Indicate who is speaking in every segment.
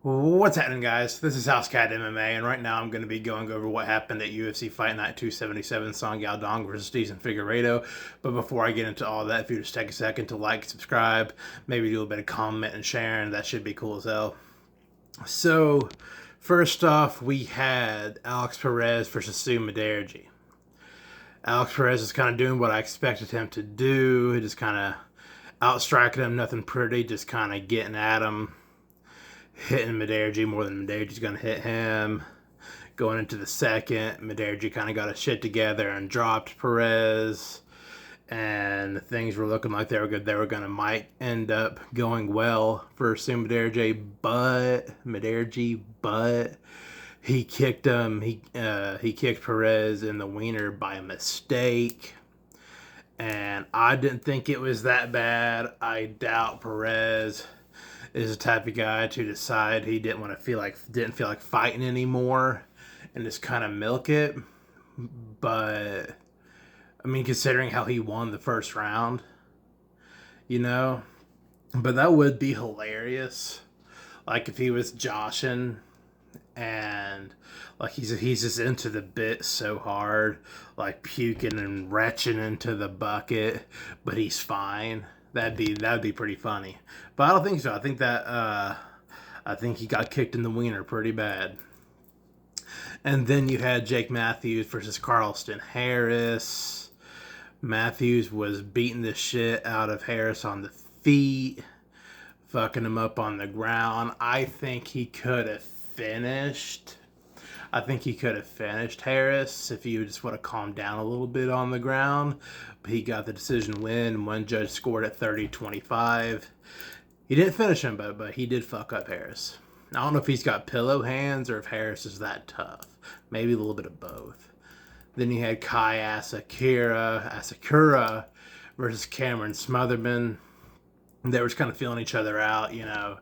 Speaker 1: What's happening, guys? This is HouseCat MMA, and right now I'm going to be going over what happened at UFC Fight Night 277, Song Yadong versus Decent Figueiredo. But before I get into all that, if you just take a second to like, subscribe, maybe do a bit of comment and sharing, that should be cool as hell. So, first off, we had Alex Perez versus Sue Maderji. Alex Perez is kind of doing what I expected him to do. He just kind of outstriking him, nothing pretty, just kind of getting at him, hitting Maderji more than Maderji's going to hit him. Going into the second, Maderji kind of got his shit together and dropped Perez. And things were looking like they were good. They were going to might end up going well for Sue Maderji, but he kicked him. He kicked Perez in the wiener by mistake. And I didn't think it was that bad. I doubt Perez is the type of guy to decide he didn't feel like fighting anymore and just kind of milk it. But I mean, considering how he won the first round, you know, but that would be hilarious. Like if he was joshing and like he's just into the bit so hard, like puking and retching into the bucket, but he's fine. That'd be pretty funny. But I don't think so. I think he got kicked in the wiener pretty bad. And then you had Jake Matthews versus Carlston Harris. Matthews was beating the shit out of Harris on the feet, fucking him up on the ground. I think he could have finished. I think he could have finished Harris if he just would have calmed down a little bit on the ground. But he got the decision win. One judge scored at 30-25. He didn't finish him, but he did fuck up Harris. I don't know if he's got pillow hands or if Harris is that tough. Maybe a little bit of both. Then you had Kai Asakura versus Cameron Smotherman. They were just kind of feeling each other out, you know.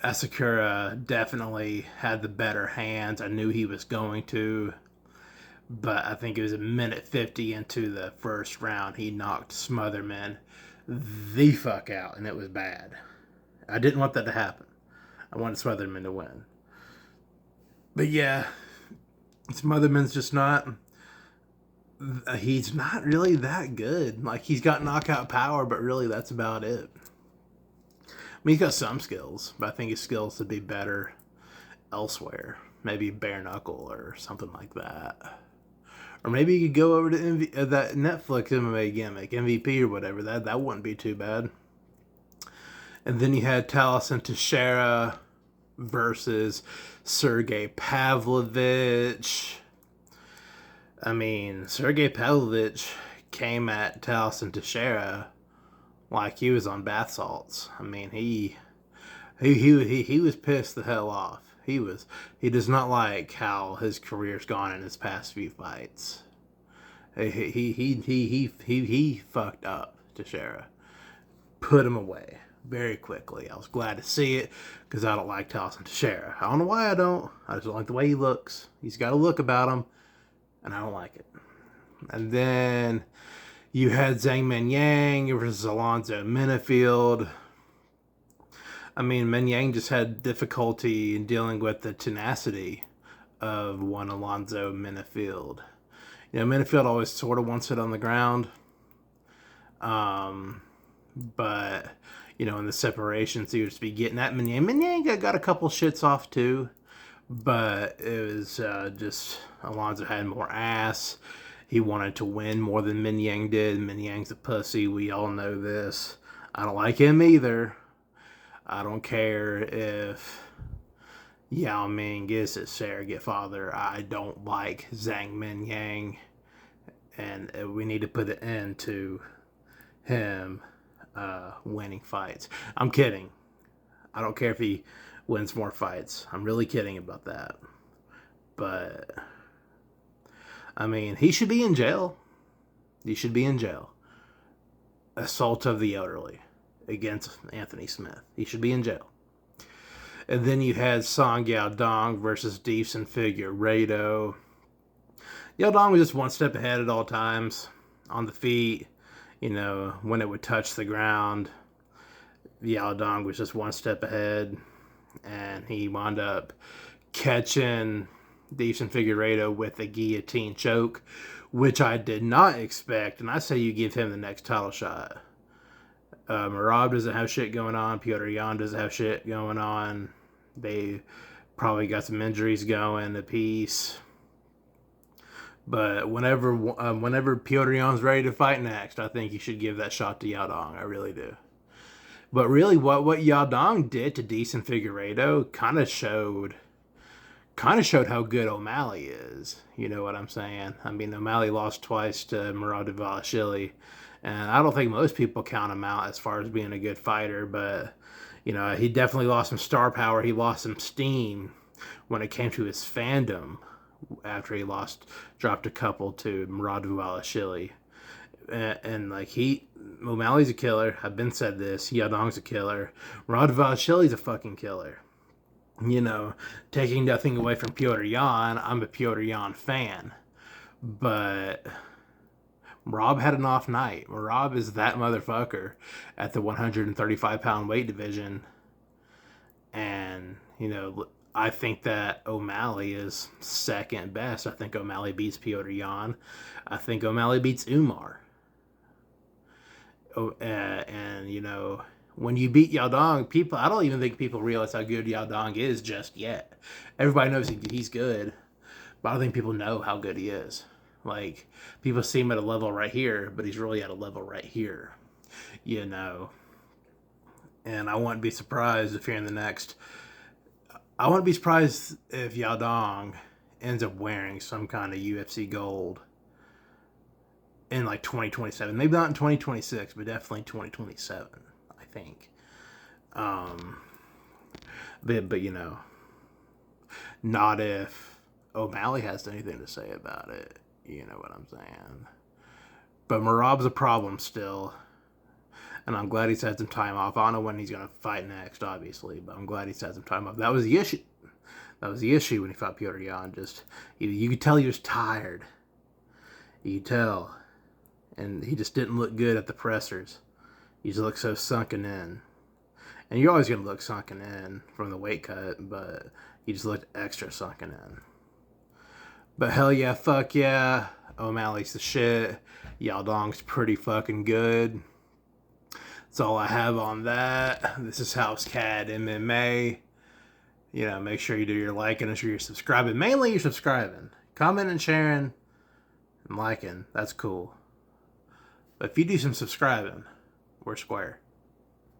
Speaker 1: Asakura definitely had the better hands. I knew he was going to. But I think it was a minute 50 into the first round. He knocked Smotherman the fuck out, and it was bad. I didn't want that to happen. I wanted Smotherman to win. But yeah, Smotherman's just not... He's not really that good. Like, he's got knockout power, but really that's about it. I mean, he's got some skills, but I think his skills would be better elsewhere. Maybe bare knuckle or something like that. Or maybe you could go over to that Netflix MMA gimmick, MVP or whatever. That wouldn't be too bad. And then you had Taliesin Teixeira versus Sergey Pavlovich. I mean, Sergey Pavlovich came at Taliesin Teixeira like he was on bath salts. I mean, he was pissed the hell off. He does not like how his career's gone in his past few fights. He fucked up Teixeira. Put him away very quickly. I was glad to see it because I don't like Taliesin Teixeira. I don't know why I don't. I just don't like the way he looks. He's got a look about him, and I don't like it. And then you had Zhang Menyang versus Alonzo Minifield. I mean, Menyang just had difficulty in dealing with the tenacity of one Alonzo Minifield. You know, Minifield always sort of wants it on the ground. But, you know, in the separations, he would just be getting at Menyang. Menyang got a couple shits off, too. But it was just Alonzo had more ass. He wanted to win more than Menyang did. Menyang's a pussy. We all know this. I don't like him either. I don't care if Yao Ming is his surrogate father. I don't like Zhang Menyang. And we need to put an end to him winning fights. I'm kidding. I don't care if he wins more fights. I'm really kidding about that. But, I mean, he should be in jail. He should be in jail. Assault of the elderly against Anthony Smith. He should be in jail. And then you had Song Yadong versus Decent Figueiredo. Yadong was just one step ahead at all times. On the feet, you know, when it would touch the ground, Yadong was just one step ahead. and he wound up catching Davison Figueiredo with a guillotine choke, which I did not expect, and I say you give him the next title shot. Merab doesn't have shit going on. Petr Yan doesn't have shit going on. They probably got some injuries going apiece. But whenever Petr Yan's ready to fight next, I think you should give that shot to Yadong. I really do. But really, what Yadong did to Davison Figueiredo kind of showed how good O'Malley is. You know what I'm saying? I mean, O'Malley lost twice to Merab Dvalishvili, and I don't think most people count him out as far as being a good fighter, but, you know, he definitely lost some star power. He lost some steam when it came to his fandom after he dropped a couple to Merab Dvalishvili. And like, O'Malley's a killer. I've been said this. Yadong's a killer. Merab Dvalishvili's a fucking killer. You know, taking nothing away from Petr Yan, I'm a Petr Yan fan. But Merab had an off night. Merab is that motherfucker at the 135-pound weight division. And, you know, I think that O'Malley is second best. I think O'Malley beats Petr Yan. I think O'Malley beats Umar. And, you know, when you beat Yadong, I don't even think people realize how good Yadong is just yet. Everybody knows he's good, but I don't think people know how good he is. Like, people see him at a level right here, but he's really at a level right here, you know. And I wouldn't be surprised if I wouldn't be surprised if Yadong ends up wearing some kind of UFC gold in like 2027. Maybe not in 2026, but definitely 2027, I think. But you know, not if O'Malley has anything to say about it. You know what I'm saying? But Merab's a problem still. And I'm glad he's had some time off. I don't know when he's going to fight next, obviously, but I'm glad he's had some time off. That was the issue. That was the issue when he fought Petr Yan. Just, you could tell he was tired. You could tell. And he just didn't look good at the pressers. He just looked so sunken in. And you're always going to look sunken in from the weight cut, but he just looked extra sunken in. But hell yeah, fuck yeah. O'Malley's the shit. Yadong's pretty fucking good. That's all I have on that. This is House Cat MMA. You know, make sure you do your liking, make sure you're subscribing. Mainly you're subscribing. Comment and sharing and liking. That's cool. But if you do some subscribing, we're square.